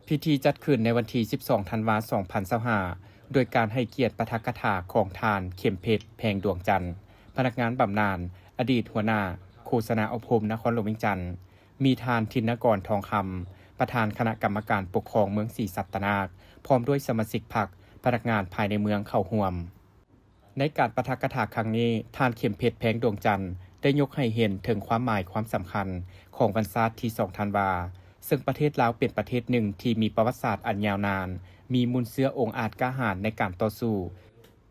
พิธีจัดขึ้นในวันที่ 12 ธันวาคม 2025โดยการให้เกียรติปาฐกถาของทานเข็มเพชรแพงดวงจันทร์พนักงานบำนาญอดีตหัวหน้าโฆษณาอบรมนครหลวงเวียงจันทร์มีทานธินกรทองคำประธานคณะกรรมการปกครองเมืองศรีสัตนาคพร้อมด้วยสมาชิกพรรคพนักงานภายในเมืองเข้าร่วมในการปาฐกถาครั้งนี้ทานเข็มเพชรแพงดวงจันทร์ได้ยกให้เห็นถึงความหมายความสำคัญของวันศาสตร์ที่ 2 ธันวาซึ่งประเทศลาวเป็นประเทศหนึ่งที่มีประวัติศาสตร์อันยาวนานมีมูลเชื้อองค์อาจกล้าหาญในการต่อสู้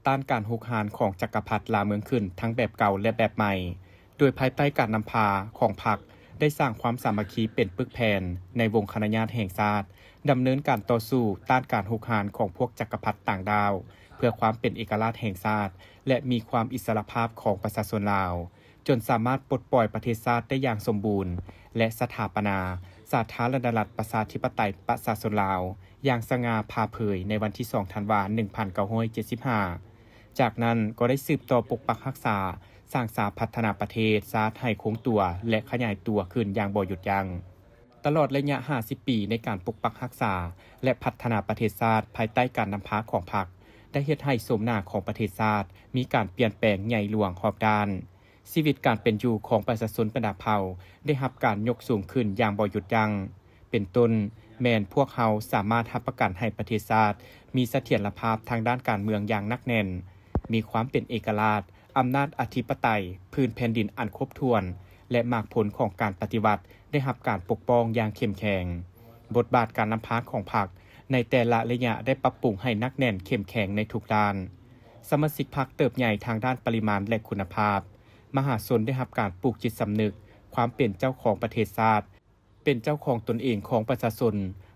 ต้านการหุกหานของจักรพรรดิลาเมืองขึ้นทั้งแบบเก่าและแบบใหม่โดยภายใต้การนำพาของพรรคได้สร้างความสามัคคีเป็นปึกแผ่นในวงคณะญาติแห่งชาติดำเนินการต่อสู้ต้านการหุกหานของพวกจักรพรรดิต่างดาวเพื่อความเป็นเอกราชแห่งชาติและมีความอิสรภาพของประชาชนลาวจนสามารถปลดปล่อยประเทศชาติได้อย่างสมบูรณ์และสถาปนาสาธารณรัฐประชาธิปไตยประชาชนลาวอย่างสง่าผ่าเผยในวันที่ 2 ธันวาคม 1975 จากนั้นก็ได้สืบต่อปกปักรักษาสร้างสาพัฒนาประเทศชาติให้คงตัวและขยายตัวขึ้นอย่างบ่หยุดยัง้งตลอดระยะ 50 ปีในการปกปักรักษาและพัฒนาประเทศชาติภายใต้การนำพาของพรรคได้เฮ็ดให้สมหน้าของประเทศชาติมีการเปลี่ยนแปลงใหญ่หลวงรอบด้านชีวิตการเป็นอยู่ของประชาชนบรรดาเผ่าได้รับการยกสูงขึ้นอย่างบ่หยุดยัง้งเป็นต้นแม้นพวกเขาสามารถรับประกันให้ประเทศชาติมีเสถียรภาพทางด้านการเมืองอย่างหนักแน่นมีความเป็นเอกราชอำนาจอธิปไตยพื้นแผ่นดินอันครบถ้วนและมากผลของการปฏิวัติได้รับการปกป้องอย่างเข้มแข็งบทบาทการนำพาของพรรคในแต่ละระยะได้ปรับปรุงให้นักแน่นเข้มแข็งในทุกด้านสมาชิกพรรคเติบใหญ่ทางด้านปริมาณและคุณภาพมหาชนได้รับการปลูกจิตสำนึกความเป็นเจ้าของประเทศชาติเป็นเจ้าของตนเองของประชาชน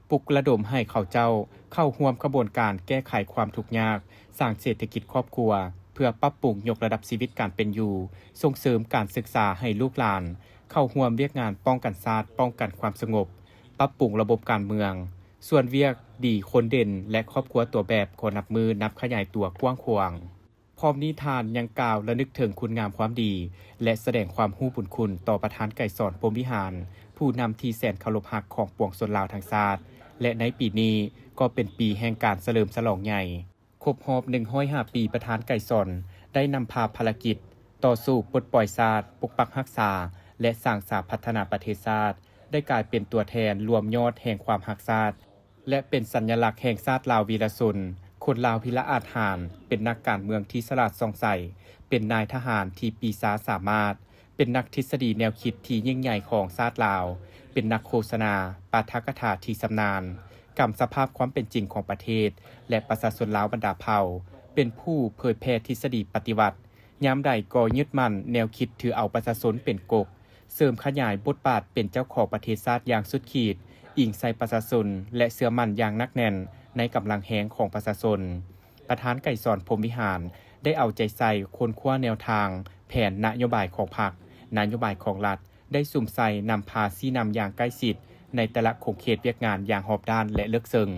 ปลุกระดมให้เขาเจ้าเข้าร่วมกระบวนการแก้ไขความทุกข์ยากสร้างเศรษฐกิจครอบครัวเพื่อปรับปรุงยกระดับชีวิตการเป็นอยู่ส่งเสริมการศึกษาให้ลูกหลานเข้าร่วมเวียกงานป้องกันชาติป้องกันความสงบปรับปรุงระบบการเมืองส่วนเวียกดีคนเด่นและครอบครัวตัวแบบคนนับมือนับขยายตัวกว้างขวางพร้อมนิทานยังกล่าวและนึกถึงคุณงามความดีและแสดงความรู้บุญคุณต่อประธานไกรสอนพรหมวิหารผู้นำที่แสนเคารพรักของปวงชนลาวทั้งชาติและในปีนี้ก็เป็นปีแห่งการเฉลิมฉลองใหญ่ครบรอบ105 ปีประธานไกรสอนได้นำพาภารกิจต่อสู้ปลดปล่อยชาติปกปักรักษาและสร้างสาพัฒนาประเทศชาติได้กลายเป็นตัวแทนรวมยอดแห่งความรักชาติและเป็นสัญลักษณ์แห่งชาติลาววีรชนคนลาวพิละอาจหาญเป็นนักการเมืองที่ฉลาดส่องใสเป็นนายทหารที่ปีศาจสามารถเป็นนักทฤษฎีแนวคิดที่ยิ่งใหญ่ของชาติลาวเป็นนักโฆษณาปาฐกถาที่ชำนาญกำสภาพความเป็นจริงของประเทศและประชาชนลาวบรรดาเผ่าเป็นผู้เผยแพร่ทฤษฎีปฏิวัติยามใดก็ยึดมั่นแนวคิดถือเอาประชาชนเป็นกบเสริมขยายบทบาทเป็นเจ้าของประเทศชาติอย่างสุดขีดอิงใส่ประชาชนและเชื่อมั่นอย่างนักแน่นในกำลังแหงของประชาชนประธานไกรสอนพรหมวิหารได้เอาใจใส่ค้นคว้าแนวทางแผนนโยบายของพรรคนโยบายของรัฐได้สุ่มใส่นำพาชี้นำอย่างใกล้ชิดในแต่ละขบเขตเวียกงานอย่างรอบด้านและลึกซึ้ง